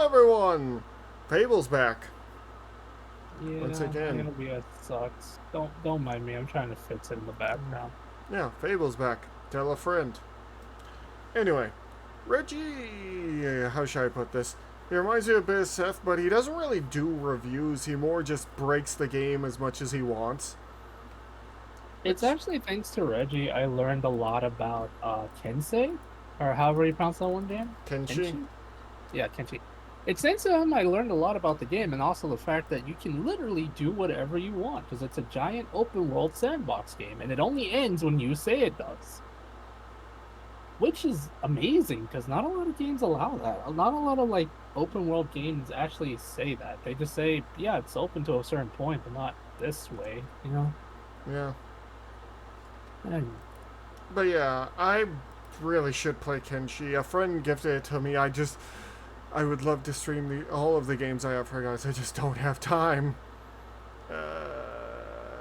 everyone! Fable's back. Yeah, Once again. interview sucks. Don't mind me. I'm trying to fix it in the background. Yeah, Fable's back. Tell a friend. Anyway, Reggie, how should I put this? He reminds me a bit of Seth, but he doesn't really do reviews. He more just breaks the game as much as he wants. It's actually thanks to Reggie I learned a lot about Kensei, or however you pronounce that one game. Kenshi? Yeah, Kenshi. It's thanks to him I learned a lot about the game, and also the fact that you can literally do whatever you want because it's a giant open world sandbox game, and it only ends when you say it does. Which is amazing because not a lot of games allow that. Not a lot of like open world games actually say that. They just say, yeah, it's open to a certain point, but not this way, you know? Yeah. And But yeah, I really should play Kenshi. A friend gifted it to me. I would love to stream all of the games I have for guys. I just don't have time.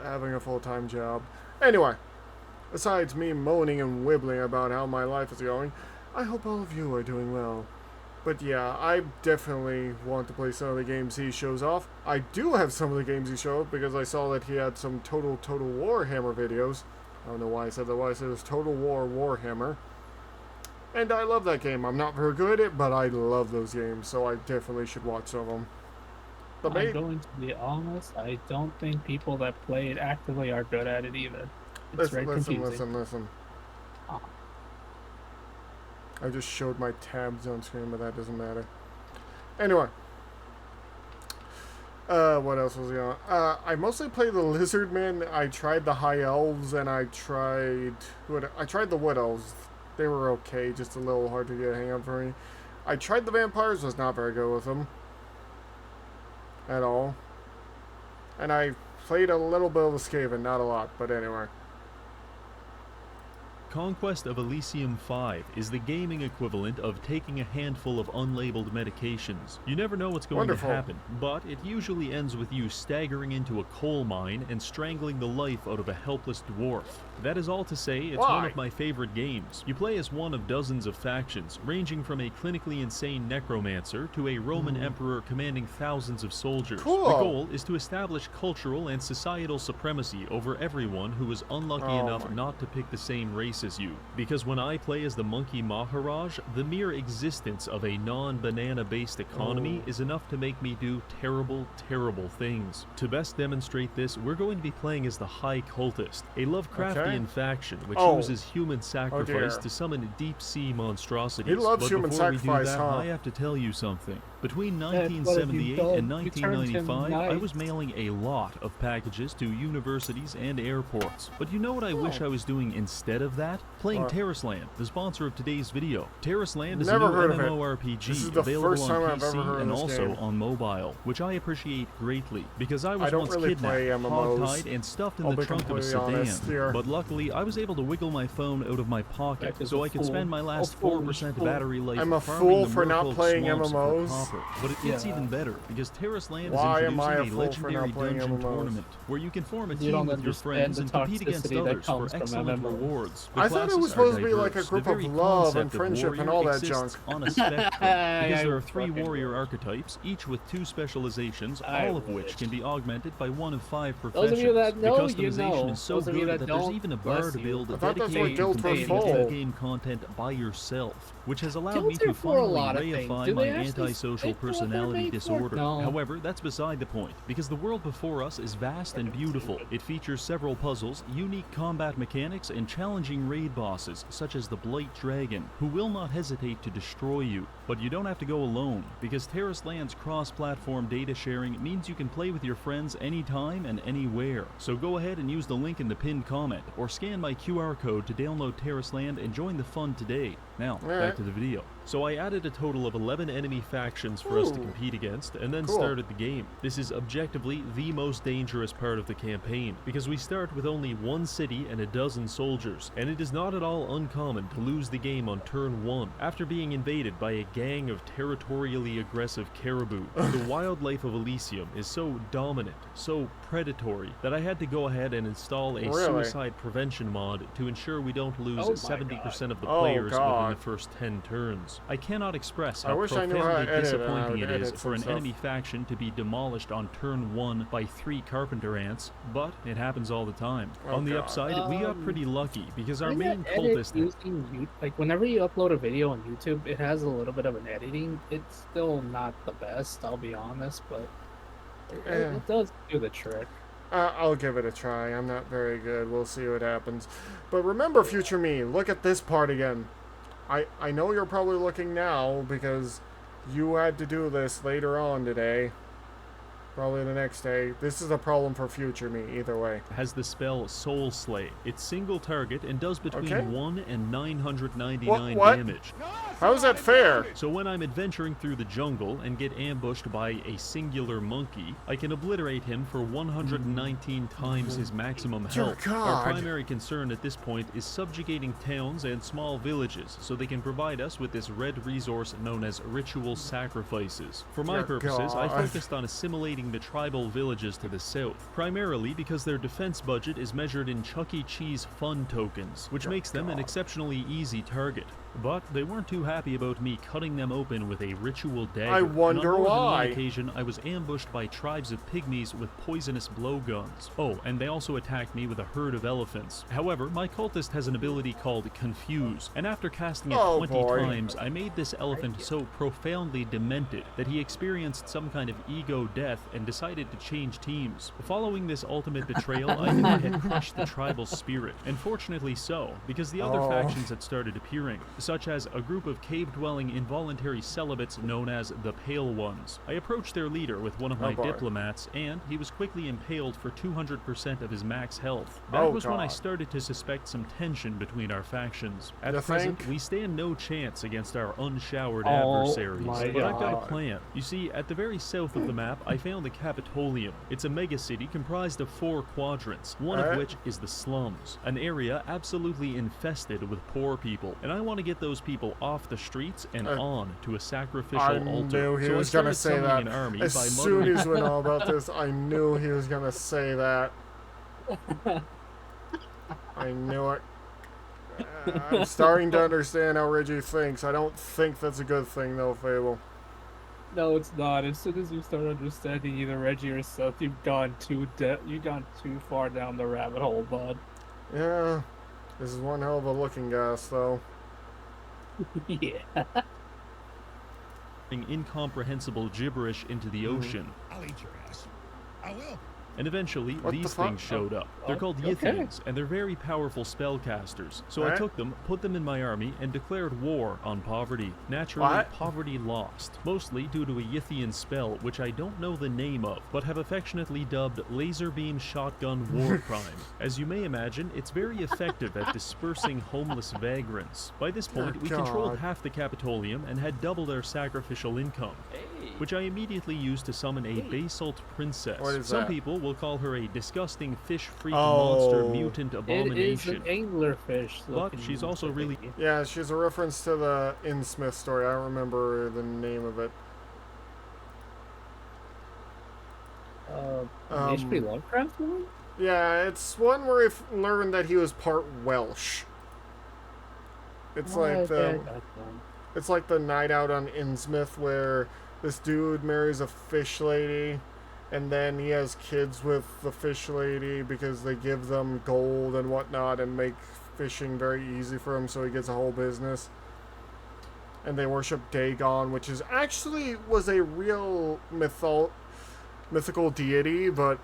Having a full-time job. Anyway, besides me moaning and wibbling about how my life is going, I hope all of you are doing well. But yeah, I definitely want to play some of the games he shows off. I do have some of the games he showed because I saw that he had some Total Warhammer videos. I don't know why I said that. Why I said it was Total War Warhammer. And I love that game. I'm not very good at it, but I love those games, so I definitely should watch some of them. I'm going to be honest, I don't think people that play it actively are good at it either. It's very confusing. Listen. I just showed my tabs on screen, but that doesn't matter. Anyway. What else was he on? I mostly play the Lizardmen. I tried the High Elves, and I tried the Wood Elves. They were okay, just a little hard to get a hang of for me. I tried the Vampires, was not very good with them. At all. And I played a little bit of the Skaven, not a lot, but anyway. Conquest of Elysium 5 is the gaming equivalent of taking a handful of unlabeled medications. You never know what's going to happen, but it usually ends with you staggering into a coal mine and strangling the life out of a helpless dwarf. That is all to say, it's one of my favorite games. You play as one of dozens of factions, ranging from a clinically insane necromancer to a Roman emperor commanding thousands of soldiers. The goal is to establish cultural and societal supremacy over everyone who is unlucky enough not to pick the same race as you. Because when I play as the Monkey Maharaj, the mere existence of a non-banana based economy is enough to make me do terrible, terrible things. To best demonstrate this, we're going to be playing as the High Cultist, a Lovecraftian faction which uses human sacrifice to summon deep-sea monstrosities. He loves human sacrifice, I have to tell you something. Between 1978 and 1995, I was mailing a lot of packages to universities and airports. But you know what I wish I was doing instead of that? Playing Terrasland, the sponsor of today's video. Terrasland is a new MMORPG available on PC and also on mobile, which I appreciate greatly, because I was once kidnapped, hogtied, and stuffed in the trunk of a sedan. But luckily, I was able to wiggle my phone out of my pocket, so I could spend my last 4% battery life I'm a fool for not playing MMOs. But it gets even better, because Terrasland is introducing a legendary dungeon tournament, where you can form a team with your friends and compete against others for excellent rewards. I thought it was supposed to be like a group of love and friendship and all that junk. On a spectrum, because there are 3 warrior archetypes, each with 2 specializations, all of which can be augmented by one of 5 professions. Those of you that know, the customization is so good that there's even a bard build dedicated to completing game content by yourself, which has allowed me to finally reify my antisocial personality disorder. However, that's beside the point, because the world before us is vast and beautiful. It features several puzzles, unique combat mechanics, and challenging raid bosses, such as the Blight Dragon, who will not hesitate to destroy you. But you don't have to go alone, because Terrasland's cross-platform data sharing means you can play with your friends anytime and anywhere. So go ahead and use the link in the pinned comment, or scan my QR code to download Terrasland and join the fun today. Now, back to the video. So I added a total of 11 enemy factions for us to compete against, and then started the game. This is objectively the most dangerous part of the campaign, because we start with only 1 city and a dozen soldiers, and it is not at all uncommon to lose the game on turn 1, after being invaded by a gang of territorially aggressive caribou. The wildlife of Elysium is so dominant, so predatory, that I had to go ahead and install a suicide prevention mod to ensure we don't lose 70% of the players within the first 10 turns. towns. I cannot express how wish I knew how to profoundly edit, disappointing it edit is for an some enemy faction to be demolished on turn 1 by 3 carpenter ants, but it happens all the time. On the upside, we got pretty lucky because our main cultist... like, whenever you upload a video on YouTube, it has a little bit of an editing. It's still not the best, I'll be honest, but it does do the trick. I'll give it a try. I'm not very good. We'll see what happens. But remember, future me, look at this part again. I know you're probably looking now because you had to do this later on today. Probably the next day. This is a problem for future me, either way. Has the spell Soul Slay. It's single target and does between 1 and 999 damage. How is that fair? So when I'm adventuring through the jungle and get ambushed by a singular monkey, I can obliterate him for 119 times his maximum health. Our primary concern at this point is subjugating towns and small villages so they can provide us with this red resource known as ritual sacrifices. For my purposes, I focused on assimilating the tribal villages to the south, primarily because their defense budget is measured in Chuck E. Cheese fun tokens, which makes them an exceptionally easy target. But they weren't too happy about me cutting them open with a ritual dagger. I wonder why. On one occasion, I was ambushed by tribes of pygmies with poisonous blowguns. Oh, and they also attacked me with a herd of elephants. However, my cultist has an ability called Confuse, and after casting it 20 times, I made this elephant so profoundly demented that he experienced some kind of ego death and decided to change teams. Following this ultimate betrayal, I knew I had crushed the tribal spirit, and fortunately so, because the other factions had started appearing, such as a group of cave-dwelling involuntary celibates known as the Pale Ones. I approached their leader with one of my diplomats, and he was quickly impaled for 200% of his max health. That was when I started to suspect some tension between our factions. At present, we stand no chance against our unshowered adversaries, but I've got a plan. You see, at the very south of the map, I found the Capitolium. It's a megacity comprised of 4 quadrants, one of which is the slums, an area absolutely infested with poor people, and I want to get those people off the streets and on to a sacrificial altar. I knew he was going to say that. As soon as we know about this, I knew he was going to say that. I knew it. I'm starting to understand how Reggie thinks. I don't think that's a good thing, though, Fable. No, it's not. As soon as you start understanding either Reggie or Seth, you've gone too far down the rabbit hole, bud. Yeah, this is one hell of a looking gas, though. Yeah. Incomprehensible gibberish into the ocean. I'll eat your ass. I will. And eventually, these things showed up. They're called Yithians, and they're very powerful spellcasters. So I took them, put them in my army, and declared war on poverty. Naturally, poverty lost, mostly due to a Yithian spell, which I don't know the name of, but have affectionately dubbed Laser Beam Shotgun War Crime. As you may imagine, it's very effective at dispersing homeless vagrants. By this point, we controlled half the Capitolium and had doubled our sacrificial income, which I immediately used to summon a Basalt Princess. Some people will call her a disgusting fish freak monster mutant abomination. It is an anglerfish. But she's also really... Yeah, she's a reference to the Innsmouth story. I don't remember the name of it. H.P. Lovecraft one? Yeah, it's one where we learned that he was part Welsh. It's it's like the night out on Innsmouth where this dude marries a fish lady, and then he has kids with the fish lady because they give them gold and whatnot and make fishing very easy for him, so he gets a whole business. And they worship Dagon, which is actually was a real mythical deity, but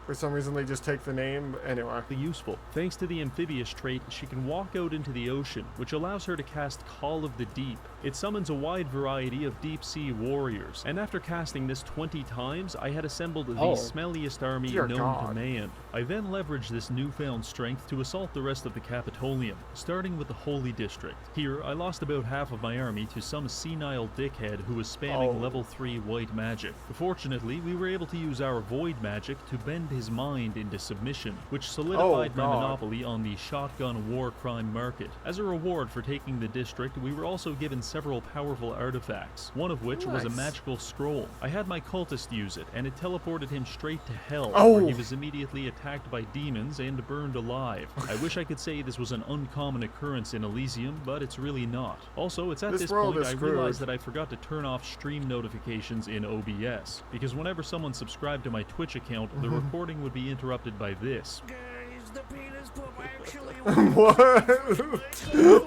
for some reason they just take the name. Anyway. Useful. Thanks to the amphibious trait, she can walk out into the ocean, which allows her to cast Call of the Deep. It summons a wide variety of deep-sea warriors, and after casting this 20 times, I had assembled the smelliest army known to man. I then leveraged this newfound strength to assault the rest of the Capitolium, starting with the Holy District. Here, I lost about half of my army to some senile dickhead who was spamming level 3 white magic. Fortunately, we were able to use our void magic to bend his mind into submission, which solidified my monopoly on the shotgun war crime market. As a reward for taking the district, we were also given several powerful artifacts, one of which was a magical scroll. I had my cultist use it, and it teleported him straight to hell, where he was immediately attacked by demons and burned alive. I wish I could say this was an uncommon occurrence in Elysium, but it's really not. Also, it's at this point I realized that I forgot to turn off stream notifications in OBS, because whenever someone subscribed to my Twitch account, the recording would be interrupted by this. Guys, the penis pump actually What?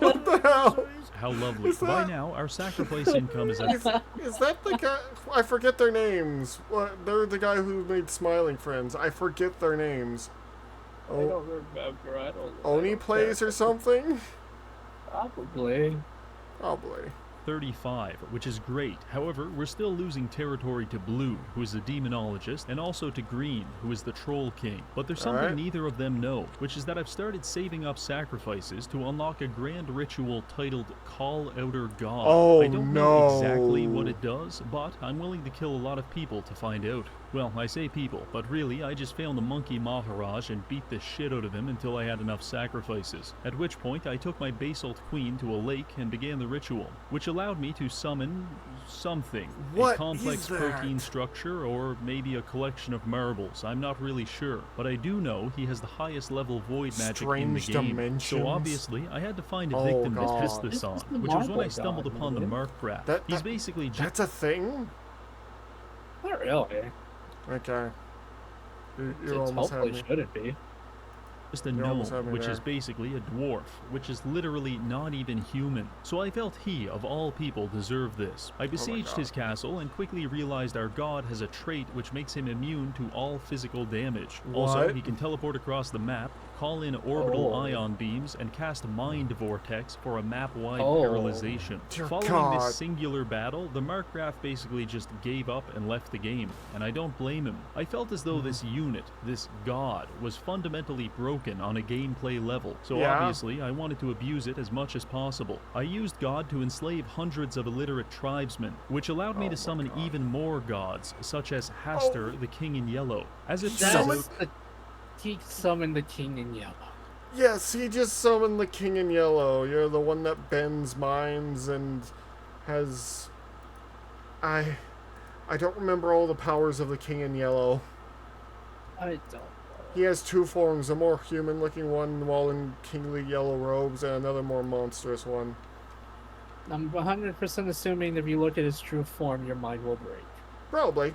What the hell? How lovely. By now, our sacrifice income is at... Is that the guy? I forget their names. What? They're the guy who made Smiling Friends. I forget their names. I don't remember. I don't Oni Plays or something? Probably. Probably. 35, which is great. However, we're still losing territory to Blue, who is the demonologist, and also to Green, who is the troll king. But there's something neither of them know, which is that I've started saving up sacrifices to unlock a grand ritual titled Call Outer God. Oh, I don't know exactly what it does, but I'm willing to kill a lot of people to find out. Well, I say people, but really I just found the monkey Maharaj and beat the shit out of him until I had enough sacrifices. At which point I took my basalt queen to a lake and began the ritual, which allowed me to summon something. What a complex is that? protein structure, or maybe a collection of marbles. I'm not really sure, but I do know he has the highest level void magic in the game. Dimensions. So obviously I had to find a victim to test this on, which was when I stumbled upon the Markgraf. He's basically just... That's a thing? Not really. Okay. You It almost had hopefully me. shouldn't be. Just a gnome, which is basically a dwarf, which is literally not even human. So I felt he, of all people, deserved this. I besieged his castle and quickly realized our god has a trait which makes him immune to all physical damage. Also, he can teleport across the map, call in orbital ion beams, and cast Mind Vortex for a map-wide paralyzation. Following this singular battle, the Markgraf basically just gave up and left the game, and I don't blame him. I felt as though this unit, this god, was fundamentally broken on a gameplay level, so obviously I wanted to abuse it as much as possible. I used God to enslave hundreds of illiterate tribesmen, which allowed me to summon even more gods, such as Hastur, the King in Yellow. As it turns out, he summoned the King in Yellow. Yes, he just summoned the King in Yellow. You're the one that bends minds and has... I don't remember all the powers of the King in Yellow. I don't. He has two forms, a more human-looking one while in kingly yellow robes, and another more monstrous one. I'm 100% assuming if you look at his true form, your mind will break. Probably.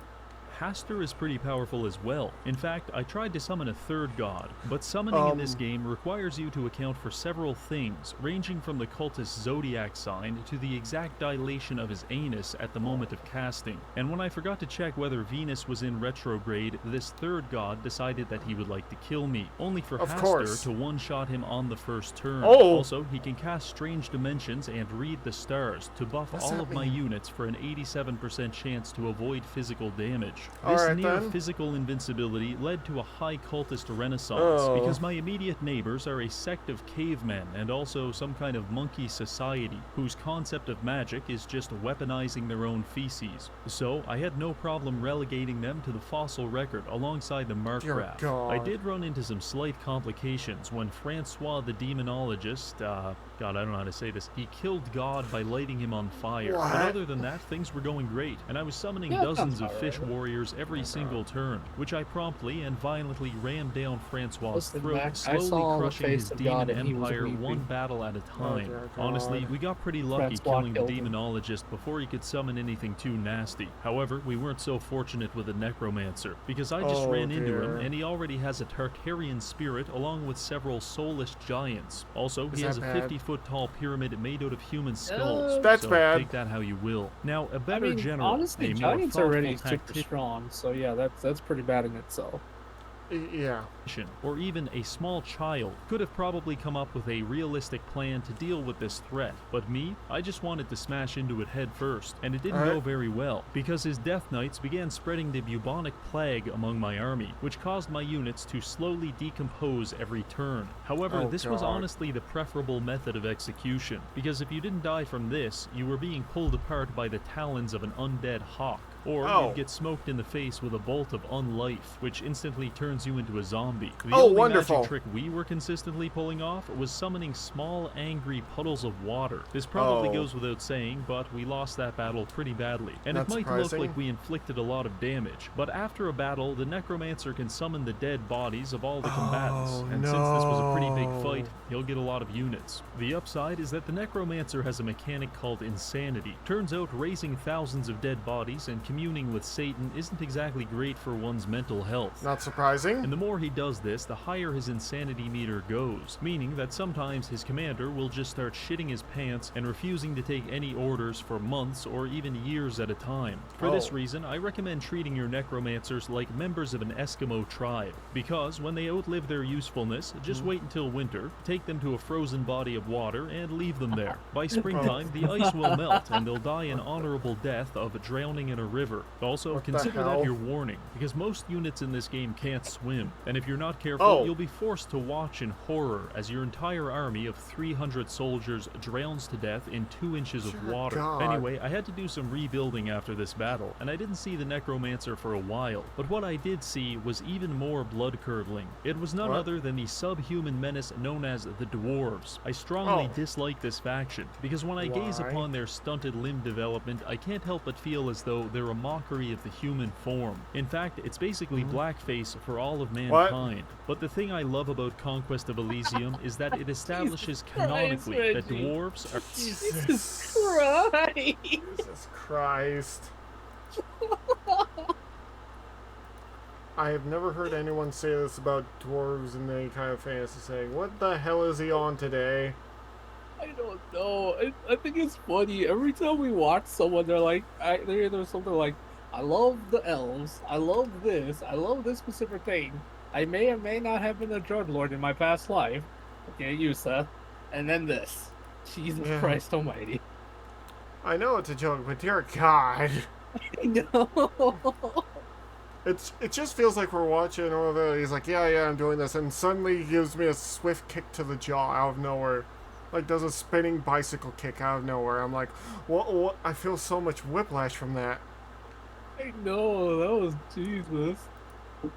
Hastur is pretty powerful as well. In fact, I tried to summon a third god, but summoning in this game requires you to account for several things, ranging from the cultist's zodiac sign to the exact dilation of his anus at the moment of casting. And when I forgot to check whether Venus was in retrograde, this third god decided that he would like to kill me, only for Hastur to one-shot him on the first turn. Also, he can cast strange dimensions and read the stars to buff all of my units for an 87% chance to avoid physical damage. This near-physical invincibility led to a high cultist renaissance, because my immediate neighbors are a sect of cavemen and also some kind of monkey society, whose concept of magic is just weaponizing their own feces. So I had no problem relegating them to the fossil record alongside the Markgraf. I did run into some slight complications when Francois the demonologist, God, I don't know how to say this, he killed God by lighting him on fire. But other than that, things were going great, and I was summoning dozens of fish warriors every single turn, which I promptly and violently rammed down Francois' throat, slowly crushing his demon empire one battle at a time. Honestly, we got pretty lucky killing the demonologist before he could summon anything too nasty. However, we weren't so fortunate with the necromancer, because I just ran into him, and he already has a Tartarian spirit along with several soulless giants. Also, he has a 50-foot tall pyramid made out of human skulls. That's bad. Take that how you will. Now, a better general, honestly, giants are already super strong, so yeah, that's pretty bad in itself. Yeah. Or even a small child could have probably come up with a realistic plan to deal with this threat, but me, I just wanted to smash into it head first, and it didn't go very well, because his Death Knights began spreading the bubonic plague among my army, which caused my units to slowly decompose every turn. However, this was honestly the preferable method of execution, because if you didn't die from this, you were being pulled apart by the talons of an undead hawk. Or you'd get smoked in the face with a bolt of unlife, which instantly turns you into a zombie. The Oh, only wonderful. magic trick we were consistently pulling off was summoning small, angry puddles of water. This probably goes without saying, but we lost that battle pretty badly. And Not it might surprising. look like we inflicted a lot of damage, but after a battle, the necromancer can summon the dead bodies of all the combatants, and since this was a pretty big fight, he'll get a lot of units. The upside is that the necromancer has a mechanic called insanity. Turns out raising thousands of dead bodies and communing with Satan isn't exactly great for one's mental health. Not surprising. And the more he does this, the higher his insanity meter goes, meaning that sometimes his commander will just start shitting his pants and refusing to take any orders for months or even years at a time. For this reason, I recommend treating your necromancers like members of an Eskimo tribe, because when they outlive their usefulness, just wait until winter, take them to a frozen body of water, and leave them there. By springtime, the ice will melt, and they'll die an honorable death of drowning in a river. Also, consider that your warning, because most units in this game can't swim, and if you're not careful, you'll be forced to watch in horror as your entire army of 300 soldiers drowns to death in 2 inches of water. Anyway, I had to do some rebuilding after this battle, and I didn't see the necromancer for a while, but what I did see was even more blood-curdling. It was none other than the subhuman menace known as the dwarves. I strongly dislike this faction, because when I gaze upon their stunted limb development, I can't help but feel as though they're a mockery of the human form. In fact, it's basically blackface for all of mankind. But the thing I love about Conquest of Elysium is that it establishes canonically that dwarves are... Jesus Christ! Jesus Christ. I have never heard anyone say this about dwarves in any kind of fantasy, saying, what the hell is he on today? I don't know. I think it's funny. Every time we watch someone, they're like, there's something like, I love the elves. I love this specific thing. I may or may not have been a drug lord in my past life. Okay, you, Seth. And then this. Jesus Christ almighty. I know it's a joke, but dear God. I know. It just feels like we're watching over. He's like, yeah, I'm doing this, and suddenly he gives me a swift kick to the jaw out of nowhere. Like, does a spinning bicycle kick out of nowhere. I'm like, what? I feel so much whiplash from that. I know, that was Jesus.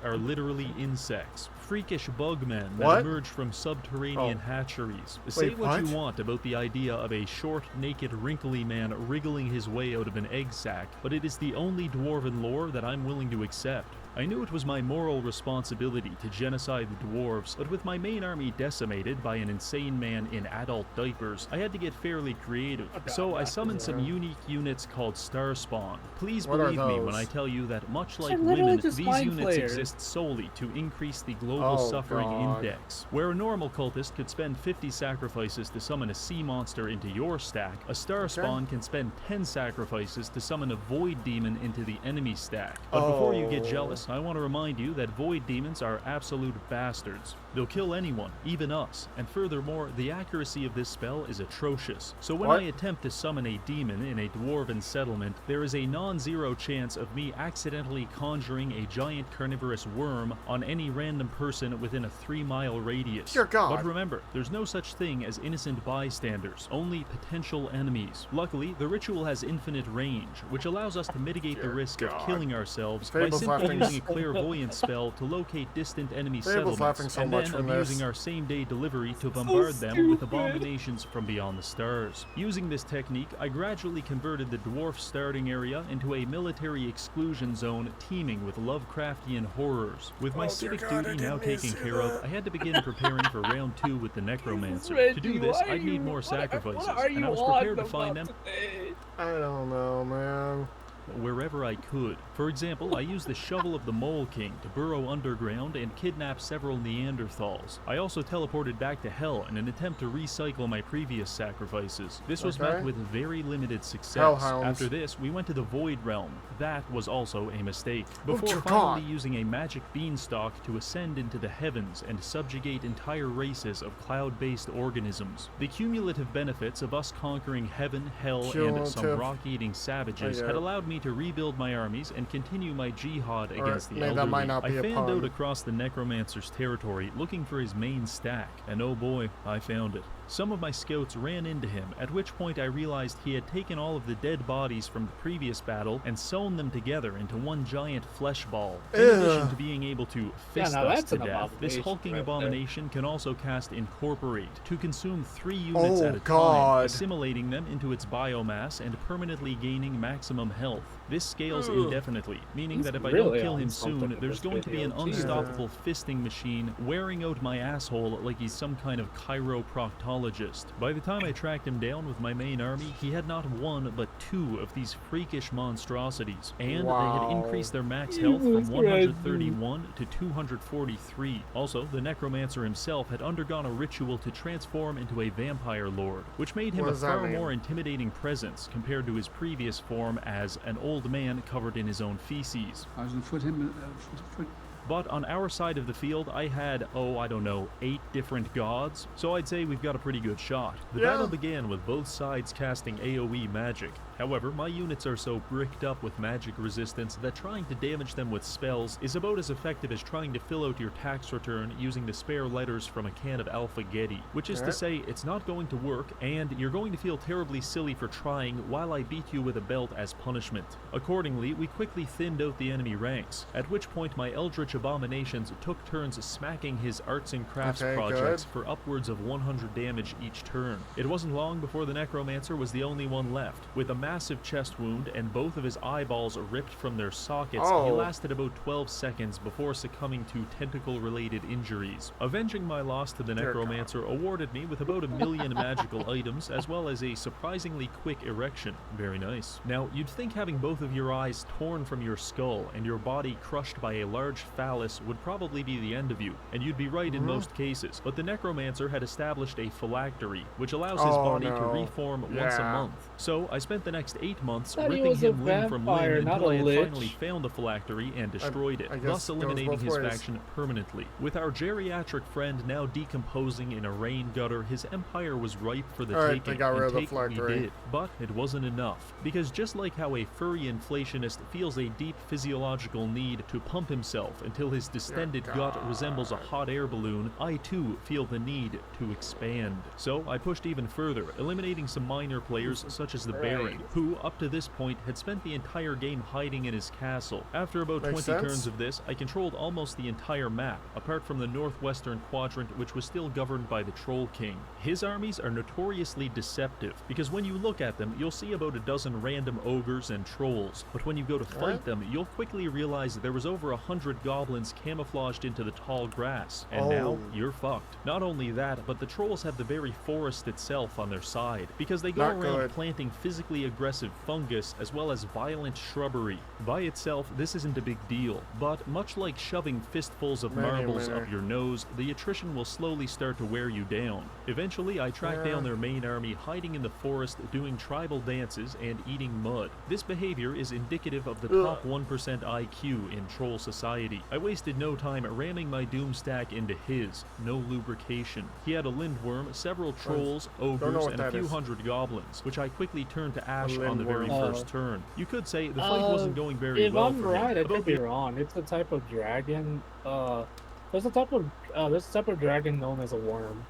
Are literally insects, freakish bugmen that emerge from subterranean hatcheries. Say what you want about the idea of a short, naked, wrinkly man wriggling his way out of an egg sac, but it is the only dwarven lore that I'm willing to accept. I knew it was my moral responsibility to genocide the dwarves, but with my main army decimated by an insane man in adult diapers, I had to get fairly creative. So I summoned some unique units called Starspawn. Please believe me when I tell you that much like women, these units exist solely to increase the global suffering index. Where a normal cultist could spend 50 sacrifices to summon a sea monster into your stack, a Starspawn can spend 10 sacrifices to summon a void demon into the enemy stack. But before you get jealous, I want to remind you that void demons are absolute bastards. They'll kill anyone, even us, and furthermore, the accuracy of this spell is atrocious. So when I attempt to summon a demon in a dwarven settlement, there is a non-zero chance of me accidentally conjuring a giant carnivorous worm on any random person within a 3-mile radius. Dear God. But remember, there's no such thing as innocent bystanders, only potential enemies. Luckily, the ritual has infinite range, which allows us to mitigate the risk of killing ourselves by simply using a clairvoyant spell to locate distant enemy settlements, and then abusing our same-day delivery to bombard them with abominations from beyond the stars. Using this technique, I gradually converted the dwarf starting area into a military exclusion zone teeming with Lovecraftian horrors. With my civic duty now taken care of, I had to begin preparing for round 2 with the necromancer. To do this, I'd need more sacrifices, and I was prepared to find them. I don't know, man. Wherever I could. For example, I used the Shovel of the Mole King to burrow underground and kidnap several Neanderthals. I also teleported back to Hell in an attempt to recycle my previous sacrifices. This was met with very limited success. After this, we went to the Void Realm. That was also a mistake. Before finally using a magic beanstalk to ascend into the heavens and subjugate entire races of cloud-based organisms. The cumulative benefits of us conquering heaven, hell, and some rock-eating savages had allowed me to rebuild my armies and continue my jihad against the elderly. I fanned out across the necromancer's territory looking for his main stack, and oh boy, I found it. Some of my scouts ran into him, at which point I realized he had taken all of the dead bodies from the previous battle and sewn them together into one giant flesh ball. In addition to being able to fist us to death, this hulking abomination can also cast Incorporate to consume 3 units at a time, assimilating them into its biomass and permanently gaining maximum health. This scales indefinitely, meaning that if I don't kill him soon, there's going to be an unstoppable fisting machine wearing out my asshole like he's some kind of chiropractologist. By the time I tracked him down with my main army, he had not 1 but 2 of these freakish monstrosities, and they had increased their max health from 131 to 243. Also, the necromancer himself had undergone a ritual to transform into a vampire lord, which made him a far more intimidating presence compared to his previous form as an old man covered in his own feces. But on our side of the field, I had, I don't know, 8 different gods, so I'd say we've got a pretty good shot. The battle began with both sides casting AoE magic. However, my units are so bricked up with magic resistance that trying to damage them with spells is about as effective as trying to fill out your tax return using the spare letters from a can of Alpha-Getty, which is to say it's not going to work, and you're going to feel terribly silly for trying while I beat you with a belt as punishment. Accordingly, we quickly thinned out the enemy ranks, at which point my eldritch abominations took turns smacking his arts and crafts projects for upwards of 100 damage each turn. It wasn't long before the necromancer was the only one left. With a massive chest wound and both of his eyeballs ripped from their sockets, he lasted about 12 seconds before succumbing to tentacle-related injuries. Avenging my loss to the necromancer awarded me with about 1 million magical items, as well as a surprisingly quick erection. Very nice. Now, you'd think having both of your eyes torn from your skull and your body crushed by a large phallus would probably be the end of you, and you'd be right in most cases, but the necromancer had established a phylactery, which allows his body to reform once a month. So I spent the next 8 months ripping him limb from limb until I had finally found the phylactery and destroyed it, thus eliminating his faction permanently. With our geriatric friend now decomposing in a rain gutter, his empire was ripe for the taking, and take we did. But it wasn't enough, because just like how a furry inflationist feels a deep physiological need to pump himself until his distended gut resembles a hot air balloon, I too feel the need to expand. So I pushed even further, eliminating some minor players such as the Baron, who up to this point had spent the entire game hiding in his castle. After about 20 turns of this, I controlled almost the entire map, apart from the northwestern quadrant, which was still governed by the Troll King. His armies are notoriously deceptive, because when you look at them, you'll see about a dozen random ogres and trolls, but when you go to fight them, you'll quickly realize there was over 100 goblins camouflaged into the tall grass, and now you're fucked. Not only that, but the trolls have the very forest itself on their side, because they go around planting physically aggressive fungus as well as violent shrubbery. By itself, this isn't a big deal, but much like shoving fistfuls of marbles up your nose, the attrition will slowly start to wear you down. Eventually, I tracked down their main army hiding in the forest doing tribal dances and eating mud. This behavior is indicative of the top 1% IQ in troll society. I wasted no time ramming my doom stack into his, no lubrication. He had a lindworm, several trolls, ogres, and a few hundred goblins, which I quickly turned to ash on the very first turn. You could say the fight wasn't going very well for him. If I'm right, I could be wrong. It's a type of dragon. There's a type of dragon known as a worm.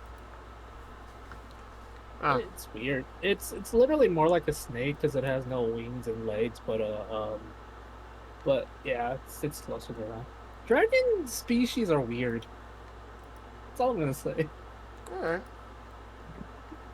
It's weird. It's literally more like a snake because it has no wings and legs, but yeah, it's closer to that. Dragon species are weird. That's all I'm gonna say. Alright.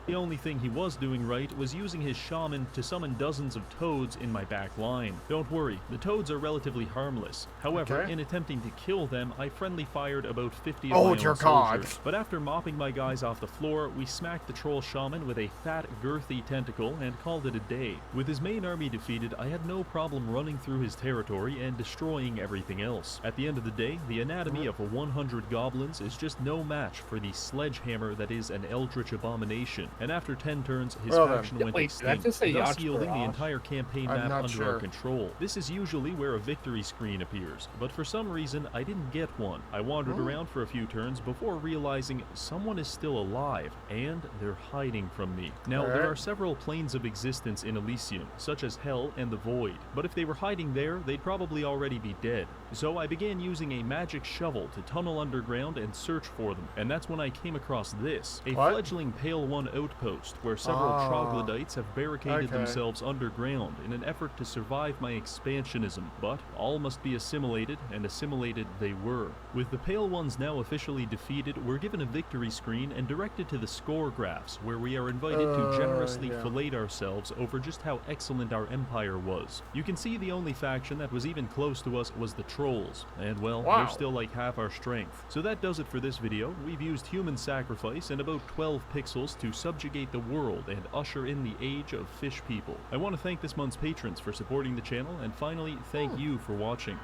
The only thing he was doing right was using his shaman to summon dozens of toads in my back line. Don't worry, the toads are relatively harmless. However, in attempting to kill them, I friendly fired about 50 of my own soldiers. But after mopping my guys off the floor, we smacked the troll shaman with a fat, girthy tentacle and called it a day. With his main army defeated, I had no problem running through his territory and destroying everything else. At the end of the day, the anatomy of 100 goblins is just no match for the sledgehammer that is an eldritch abomination. and after 10 turns, his faction went extinct, thus yielding the entire campaign map under our control. This is usually where a victory screen appears, but for some reason, I didn't get one. I wandered around for a few turns before realizing someone is still alive, and they're hiding from me. Now, there are several planes of existence in Elysium, such as Hell and the Void, but if they were hiding there, they'd probably already be dead. So I began using a magic shovel to tunnel underground and search for them, and that's when I came across this, a fledgling Pale One outpost, where several troglodytes have barricaded themselves underground in an effort to survive my expansionism, but all must be assimilated, and assimilated they were. With the Pale Ones now officially defeated, we're given a victory screen and directed to the score graphs, where we are invited to generously fillet ourselves over just how excellent our empire was. You can see the only faction that was even close to us was the Trolls, and well, they're still like half our strength. So that does it for this video. We've used human sacrifice and about 12 pixels to subjugate the world and usher in the age of fish people. I want to thank this month's patrons for supporting the channel, and finally, thank you for watching.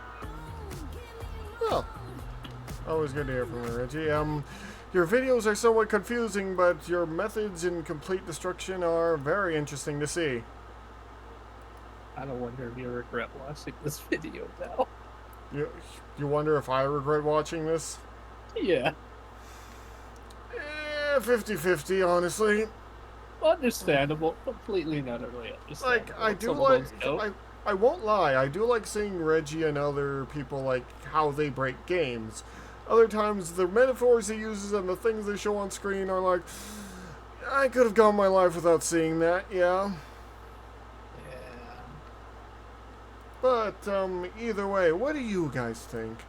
Well, always good to hear from you, Reggie. Your videos are somewhat confusing, but your methods in complete destruction are very interesting to see. I don't wonder if you regret watching this video now. You wonder if I regret watching this? Yeah. 50-50, honestly. Understandable. Completely and utterly understandable. Like, I do like... I won't lie, I do like seeing Reggie and other people, like, how they break games. Other times, the metaphors he uses and the things they show on screen are like, I could have gone my life without seeing that, yeah. But, either way, what do you guys think?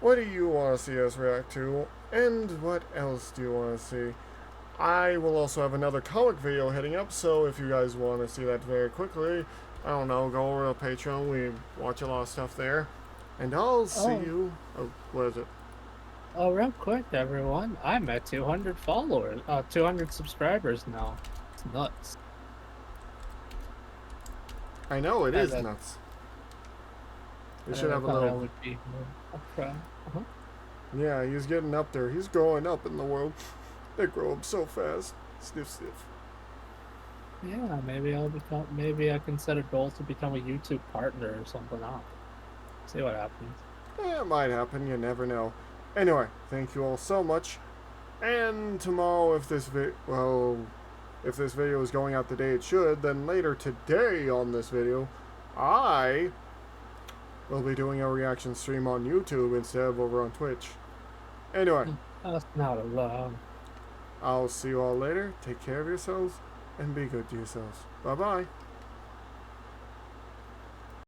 What do you want to see us react to? And what else do you want to see? I will also have another comic video heading up, so if you guys want to see that very quickly, I don't know, go over to Patreon. We watch a lot of stuff there. And I'll see you... Oh, what is it? Oh, real quick, everyone. I'm at 200 followers. 200 subscribers now. It's nuts. I know, it is nuts. You should have a little... Yeah, he's getting up there. He's growing up in the world. They grow up so fast. Sniff, sniff. Yeah, maybe I can set a goal to become a YouTube partner or something. See what happens. Yeah, it might happen. You never know. Anyway, thank you all so much. And tomorrow, if this video is going out the day it should, then later today on this video, I will be doing a reaction stream on YouTube instead of over on Twitch. Anyway. That's not allowed. I'll see you all later. Take care of yourselves and be good to yourselves. Bye-bye.